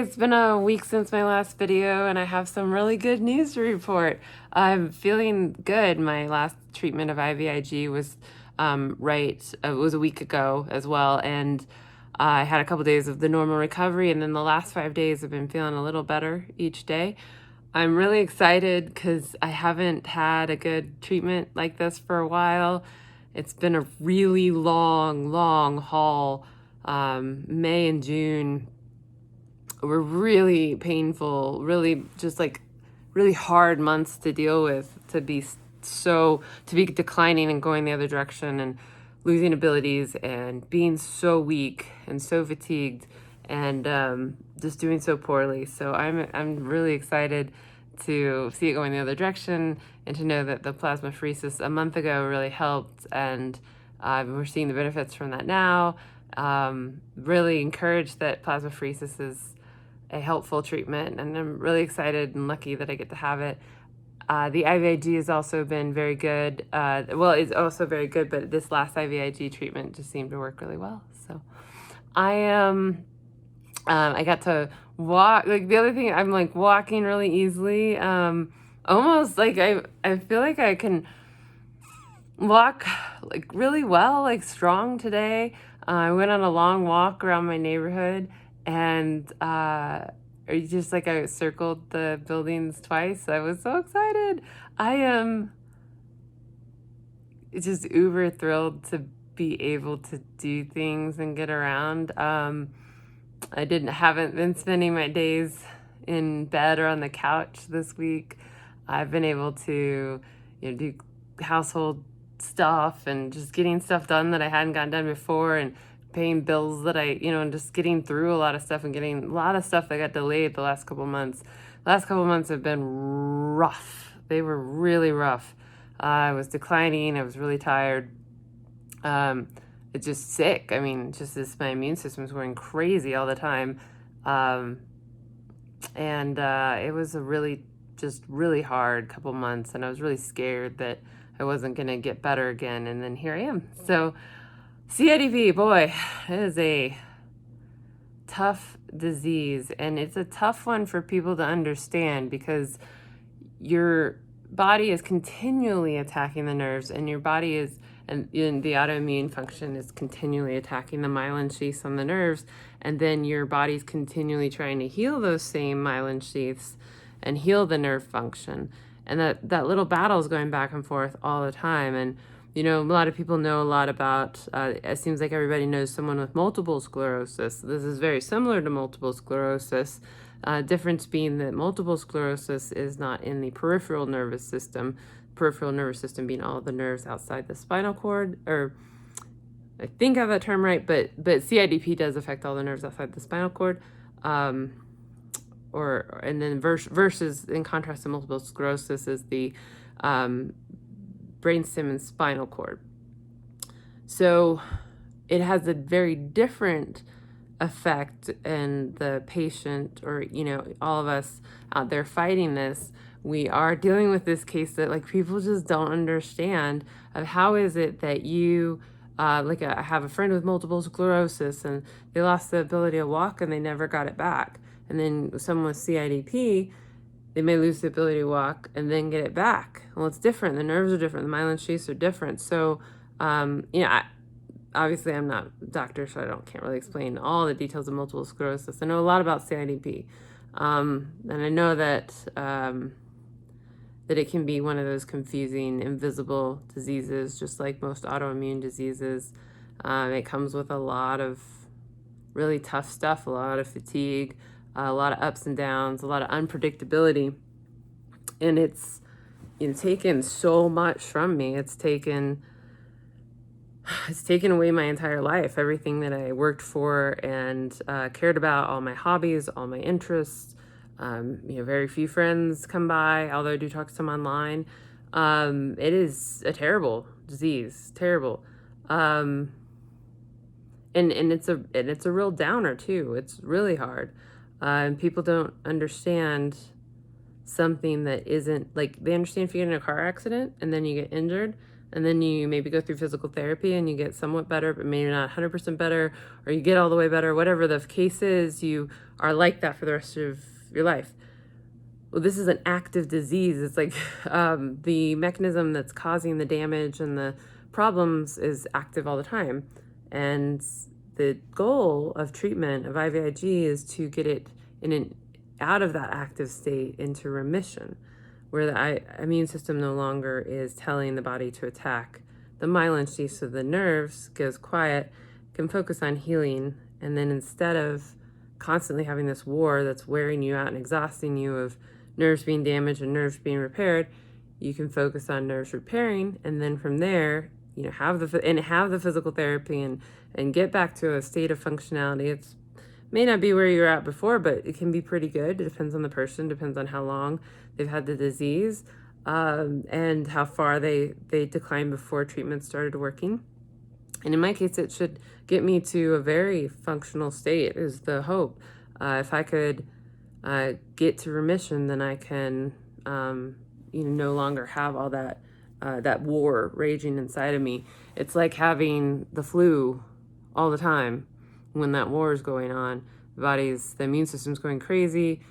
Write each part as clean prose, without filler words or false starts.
it's been a week since my last video, and I have some really good news to report. I'm feeling good. My last treatment of IVIG was it was a week ago as well, and I had a couple days of the normal recovery, and then the last 5 days I've been feeling a little better each day. I'm really excited because I haven't had a good treatment like this for a while. It's been a really long haul. May and June were really painful, really just like really hard months to deal with, to be declining and going the other direction and losing abilities and being so weak and so fatigued and just doing so poorly. So I'm really excited to see it going the other direction and to know that the plasmapheresis a month ago really helped, and we're seeing the benefits from that now. Really encouraged that plasmapheresis is a helpful treatment, and I'm really excited and lucky that I get to have it. The IVIG has also been very good. It's also very good, but this last IVIG treatment just seemed to work really well. So I got to walk. Like, the other thing, I'm like walking really easily. Almost like I feel like I can walk like really well, like strong today. I went on a long walk around my neighborhood, and I circled the buildings twice. I was so excited. I am just uber thrilled to be able to do things and get around. Haven't been spending my days in bed or on the couch this week. I've been able to, do household stuff and just getting stuff done that I hadn't gotten done before, and paying bills that and just getting through a lot of stuff and getting a lot of stuff that got delayed the last couple months. The last couple months have been rough. They were really rough. I was declining. I was really tired. It's just sick. I mean, my immune system was going crazy all the time. It was a really hard couple months, and I was really scared that I wasn't going to get better again. And then here I am. So CIDP, boy, it is a tough disease, and it's a tough one for people to understand because your body is continually attacking the nerves, and your body is, and the autoimmune function is continually attacking the myelin sheaths on the nerves, and then your body's continually trying to heal those same myelin sheaths and heal the nerve function. And that little battle is going back and forth all the time. And a lot of people know a lot about, it seems like everybody knows someone with multiple sclerosis. This is very similar to multiple sclerosis. Difference being that multiple sclerosis is not in the peripheral nervous system being all the nerves outside the spinal cord, or I think I have that term right, but CIDP does affect all the nerves outside the spinal cord. Versus in contrast to multiple sclerosis is the brainstem and spinal cord. So it has a very different effect, and the patient, or all of us out there fighting this, we are dealing with this case that people just don't understand of how is it that you I have a friend with multiple sclerosis, and they lost the ability to walk and they never got it back. And then someone with CIDP, they may lose the ability to walk and then get it back. Well, it's different. The nerves are different. The myelin sheaths are different. So, obviously I'm not a doctor, so I can't really explain all the details of multiple sclerosis. I know a lot about CIDP. And I know that it can be one of those confusing, invisible diseases, just like most autoimmune diseases. It comes with a lot of really tough stuff, a lot of fatigue, a lot of ups and downs, a lot of unpredictability. And it's taken so much from me. It's taken away my entire life, everything that I worked for and cared about, all my hobbies, all my interests. Very few friends come by, although I do talk to some online. It is a terrible disease, terrible. And it's a real downer too. It's really hard. And people don't understand something that isn't, they understand if you get in a car accident and then you get injured, and then you maybe go through physical therapy and you get somewhat better, but maybe not 100% better, or you get all the way better, whatever the case is, you are like that for the rest of your life. Well, this is an active disease. It's like the mechanism that's causing the damage and the problems is active all the time. And the goal of treatment of IVIG is to get it out of that active state into remission, where the immune system no longer is telling the body to attack. The myelin sheath, so the nerves, goes quiet, can focus on healing, and then instead of constantly having this war that's wearing you out and exhausting you of nerves being damaged and nerves being repaired, you can focus on nerves repairing, and then from there, have the physical therapy and get back to a state of functionality. It's may not be where you were at before, but it can be pretty good. It depends on the person, depends on how long they've had the disease, and how far they declined before treatment started working. And in my case, it should get me to a very functional state is the hope. If I could get to remission, then I can no longer have all that war raging inside of me. It's like having the flu all the time. When that war is going on, the immune system's going crazy,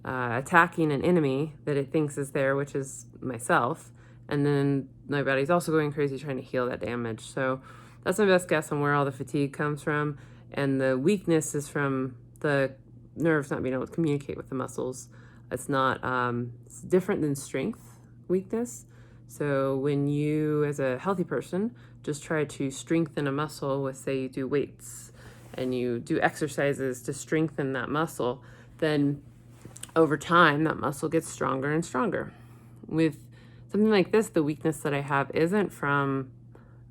attacking an enemy that it thinks is there, which is myself, and then my body's also going crazy trying to heal that damage. So that's my best guess on where all the fatigue comes from, and the weakness is from the nerves not being able to communicate with the muscles. It's not it's different than strength weakness. So when you, as a healthy person, just try to strengthen a muscle with, say, you do weights and you do exercises to strengthen that muscle, then over time that muscle gets stronger and stronger. With something like this, the weakness that I have isn't from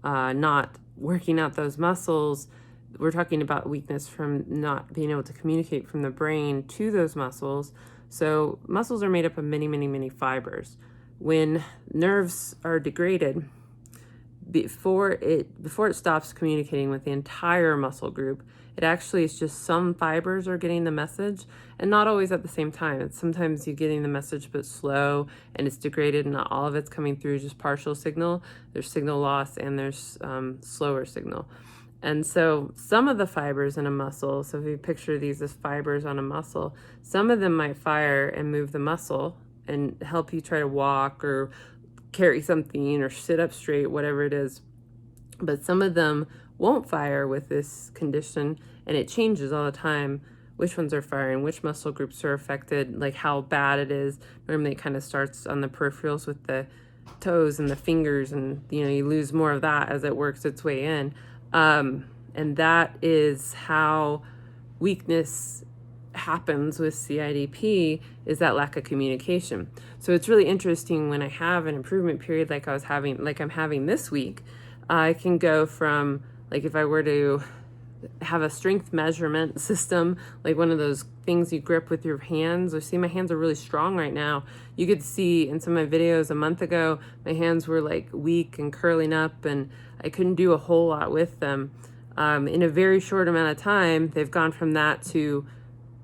not working out those muscles. We're talking about weakness from not being able to communicate from the brain to those muscles. So muscles are made up of many, many, many fibers. When nerves are degraded, before it stops communicating with the entire muscle group, it actually is just some fibers are getting the message, and not always at the same time. It's sometimes you're getting the message but slow, and it's degraded, and not all of it's coming through, just partial signal. There's signal loss and there's slower signal. And so some of the fibers in a muscle, so if you picture these as fibers on a muscle, some of them might fire and move the muscle and help you try to walk or carry something or sit up straight, whatever it is. But some of them won't fire with this condition, and it changes all the time which ones are firing, which muscle groups are affected, like how bad it is. Normally it kind of starts on the peripherals with the toes and the fingers, and you lose more of that as it works its way in. And that is how weakness happens with CIDP, is that lack of communication. So it's really interesting when I have an improvement period like I'm having this week. I can go from, like, if I were to have a strength measurement system, like one of those things you grip with your hands, or see my hands are really strong right now. You could see in some of my videos a month ago, my hands were like weak and curling up, and I couldn't do a whole lot with them. In a very short amount of time, they've gone from that to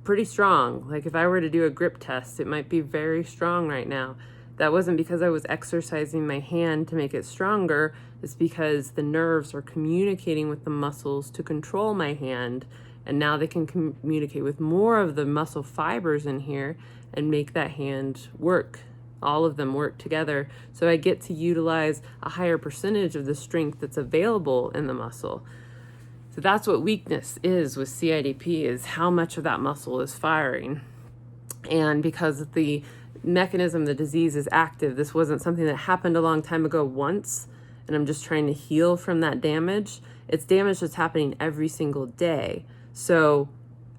pretty strong. Like if I were to do a grip test, it might be very strong right now. That wasn't because I was exercising my hand to make it stronger. It's because the nerves are communicating with the muscles to control my hand, and now they can communicate with more of the muscle fibers in here and make that hand work. All of them work together, so I get to utilize a higher percentage of the strength that's available in the muscle. So that's what weakness is with CIDP, is how much of that muscle is firing. And because the mechanism, the disease is active, this wasn't something that happened a long time ago once, and I'm just trying to heal from that damage. It's damage that's happening every single day. So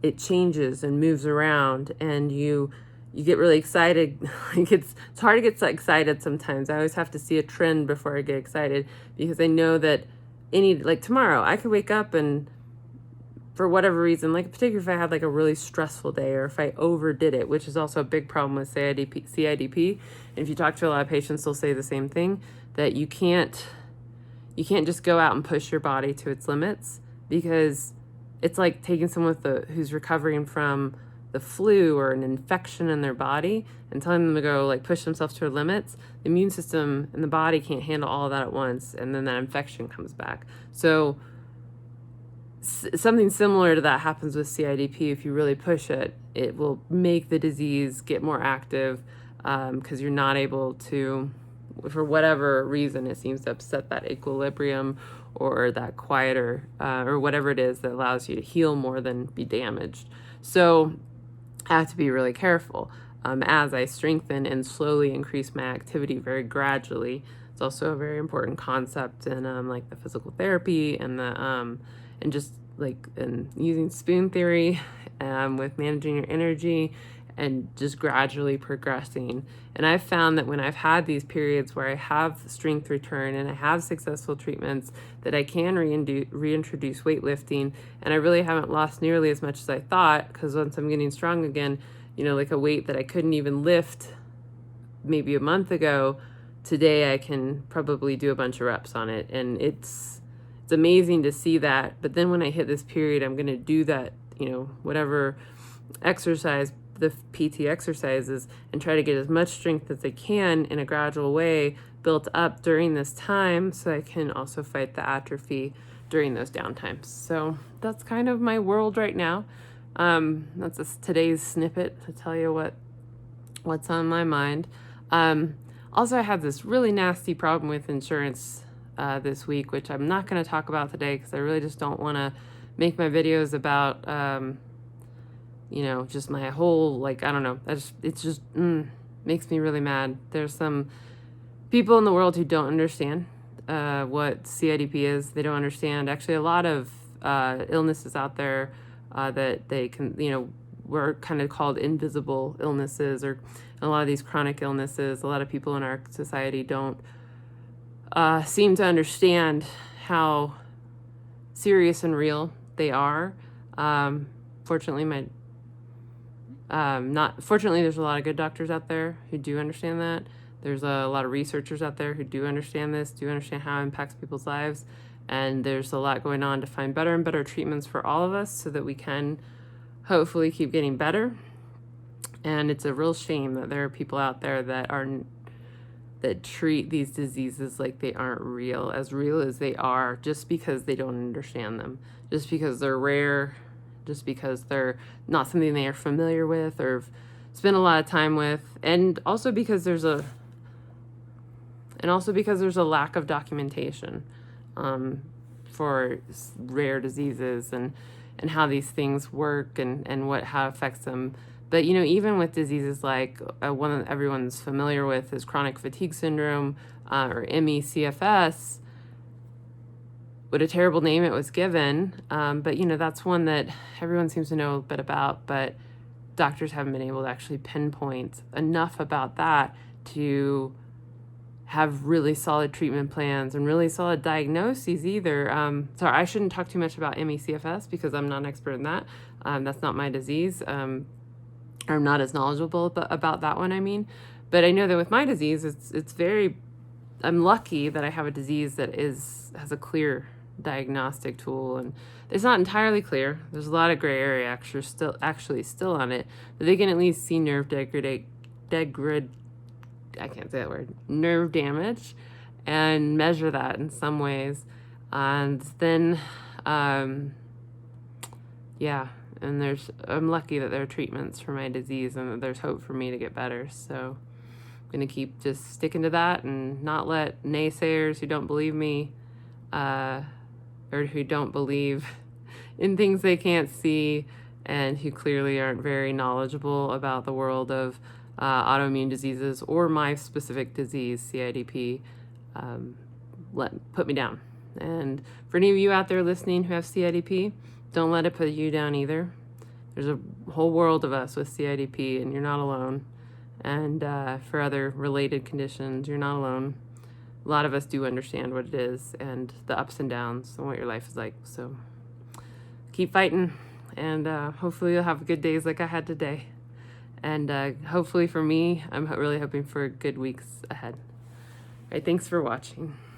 it changes and moves around, and you get really excited. Like it's hard to get excited sometimes. I always have to see a trend before I get excited, because I know that like tomorrow I could wake up and for whatever reason, like particularly if I had like a really stressful day, or if I overdid it, which is also a big problem with CIDP. And if you talk to a lot of patients, they'll say the same thing, that you can't just go out and push your body to its limits, because it's like taking someone who's recovering from the flu or an infection in their body and telling them to go like push themselves to their limits, the immune system and the body can't handle all of that at once, and then that infection comes back. So something similar to that happens with CIDP. If you really push it, it will make the disease get more active, because you're not able to, for whatever reason, it seems to upset that equilibrium or that quieter, or whatever it is that allows you to heal more than be damaged. So I have to be really careful as I strengthen and slowly increase my activity very gradually. It's also a very important concept in like the physical therapy and the and just like in using spoon theory with managing your energy and just gradually progressing. And I've found that when I've had these periods where I have strength return and I have successful treatments, that I can reintroduce weightlifting, and I really haven't lost nearly as much as I thought, because once I'm getting strong again, you know, like a weight that I couldn't even lift maybe a month ago, today I can probably do a bunch of reps on it, and it's amazing to see that. But then when I hit this period, I'm going to do that, you know, whatever exercise, the PT exercises, and try to get as much strength as I can in a gradual way built up during this time, so I can also fight the atrophy during those downtimes. So that's kind of my world right now. That's today's snippet to tell you what's on my mind. Also, I had this really nasty problem with insurance this week, which I'm not going to talk about today because I really just don't want to make my videos about you know, just my whole, like, I don't know, it's just makes me really mad. There's some people in the world who don't understand what CIDP is. They don't understand actually a lot of illnesses out there that they can, you know, were kind of called invisible illnesses, or a lot of these chronic illnesses. A lot of people in our society don't seem to understand how serious and real they are. Fortunately, there's a lot of good doctors out there who do understand that. There's a lot of researchers out there who do understand this, do understand how it impacts people's lives. And there's a lot going on to find better and better treatments for all of us so that we can hopefully keep getting better. And it's a real shame that there are people out there that treat these diseases like they aren't real as they are, just because they don't understand them, just because they're rare, just because they're not something they are familiar with or spend a lot of time with, and also because there's a lack of documentation for rare diseases and how these things work and how it affects them. But, you know, even with diseases like one that everyone's familiar with is chronic fatigue syndrome, or ME/CFS. What a terrible name it was given. But, you know, that's one that everyone seems to know a bit about, but doctors haven't been able to actually pinpoint enough about that to have really solid treatment plans and really solid diagnoses either. Sorry, I shouldn't talk too much about ME/CFS because I'm not an expert in that. That's not my disease. I'm not as knowledgeable about that one, I mean. But I know that with my disease, I'm lucky that I have a disease that has a clear diagnostic tool, and it's not entirely clear. There's a lot of gray area actually still on it, but they can at least see nerve nerve damage and measure that in some ways. And then and I'm lucky that there are treatments for my disease and that there's hope for me to get better. So I'm going to keep just sticking to that and not let naysayers who don't believe me or who don't believe in things they can't see and who clearly aren't very knowledgeable about the world of autoimmune diseases or my specific disease, CIDP, put me down. And for any of you out there listening who have CIDP, don't let it put you down either. There's a whole world of us with CIDP, and you're not alone. And for other related conditions, you're not alone. A lot of us do understand what it is and the ups and downs and what your life is like. So keep fighting, and hopefully you'll have good days like I had today. And hopefully for me, I'm really hoping for good weeks ahead. All right, thanks for watching.